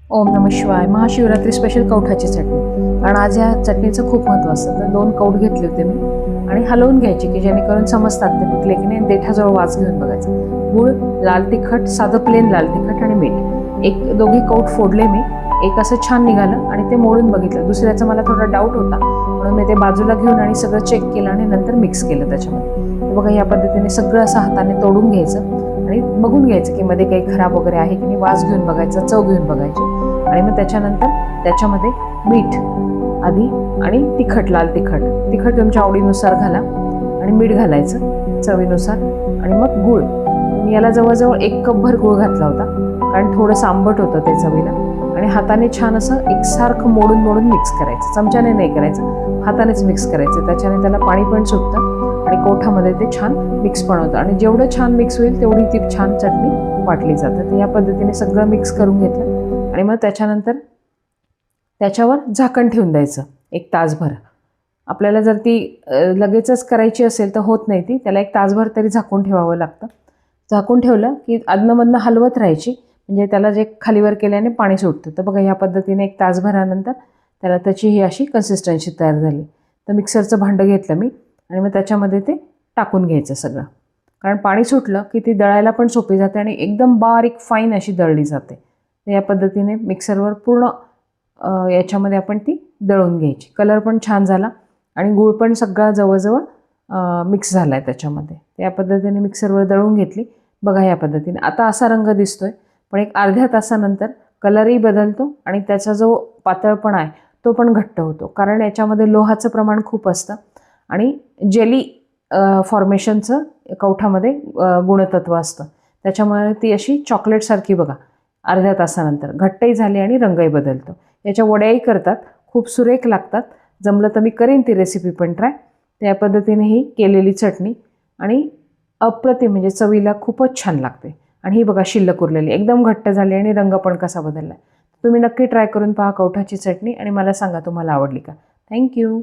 ओम नमः शिवाय. महाशिवरात्री स्पेशल कवठाची चटणी. कारण आज या चटणीचं खूप महत्त्व असतं. तर 2 कवठ घेतले होते मी आणि हलवून घ्यायचे की जेणेकरून समजतात ते पिकले की नाही. देठाजवळ वास घेऊन बघायचं. गूळ, लाल तिखट, साधं प्लेन लाल तिखट आणि मीठ. दोघी कवठ फोडले मी. एक असं छान निघालं आणि ते मोडून बघितलं. दुसऱ्याचा मला थोडा डाऊट होता म्हणून मी ते बाजूला घेऊन आणि सगळं चेक केलं आणि नंतर मिक्स केलं त्याच्यामध्ये. बघा या पद्धतीने सगळं असं हाताने तोडून घ्यायचं आणि बघून घ्यायचं की मध्ये काही खराब वगैरे आहे की नाही. वास घेऊन बघायचा, चव घेऊन बघायची आणि मग त्याच्यानंतर त्याच्यामध्ये मीठ आधी आणि तिखट, लाल तिखट तुमच्या आवडीनुसार घाला आणि मीठ घालायचं चवीनुसार आणि मग गूळ. मी याला जवळजवळ 1 कपभर गूळ घातला होता कारण थोडंसं आंबट होतं ते चवीला. आणि हाताने छान असं एकसारखं मोडून मोडून मिक्स करायचं. चमच्याने नाही करायचं, हातानेच मिक्स करायचं. त्याच्याने त्याला पाणी पण सुटतं आणि कवठामध्ये ते छान मिक्स पण होतं आणि जेवढं छान मिक्स होईल तेवढी ती छान चटणी वाटली जाते. तर या पद्धतीने सगळं मिक्स करून घेतलं आणि मग त्याच्यानंतर त्याच्यावर झाकण ठेवून द्यायचं 1 तासभर. आपल्याला जर ती लगेचच करायची असेल तर होत नाही ती. त्याला 1 तासभर तरी झाकून ठेवावं लागतं. झाकून ठेवलं की अधनंमधनं हलवत राहायची म्हणजे त्याला जे खालीवर केल्याने पाणी सुटतं. तर बघा ह्या पद्धतीने 1 तासभरानंतर त्याला त्याची ही अशी कन्सिस्टन्सी तयार झाली. तर मिक्सरचं भांडं घेतलं मी आणि मग त्याच्यामध्ये ते टाकून घ्यायचं सगळं. कारण पाणी सुटलं की ती दळायला पण सोपी जाते आणि एकदम बारीक फाईन अशी दळली जाते. तर या पद्धतीने मिक्सरवर पूर्ण याच्यामध्ये आपण ती दळून घ्यायची. कलर पण छान झाला आणि गूळ पण सगळा जवळजवळ मिक्स झाला आहे त्याच्यामध्ये. या पद्धतीने मिक्सरवर दळून घेतली. बघा या पद्धतीने आता असा रंग दिसतोय, पण एक अर्ध्या तासानंतर कलरही बदलतो आणि त्याचा जो पातळपणा आहे तो पण घट्ट होतो. कारण याच्यामध्ये लोहाचं प्रमाण खूप असतं आणि जेली फॉर्मेशनचं कवठामध्ये गुणतत्व असतं. त्याच्यामुळे ती अशी चॉकलेटसारखी बघा अर्ध्या तासानंतर घट्टही झाली आणि रंगही बदलतो. याच्या वड्याही करतात, खूप सुरेख लागतात. जमलं तर मी करीन ती रेसिपी पण ट्राय. त्या पद्धतीने ही केलेली चटणी आणि अप्रतिम म्हणजे चवीला खूपच छान लागते. आणि ही बघा शिल्लक उरलेली एकदम घट्ट झाली आणि रंग पण कसा बदलला. तुम्ही नक्की ट्राय करून पहा कवठाची चटणी आणि मला सांगा तुम्हाला आवडली का. थँक्यू.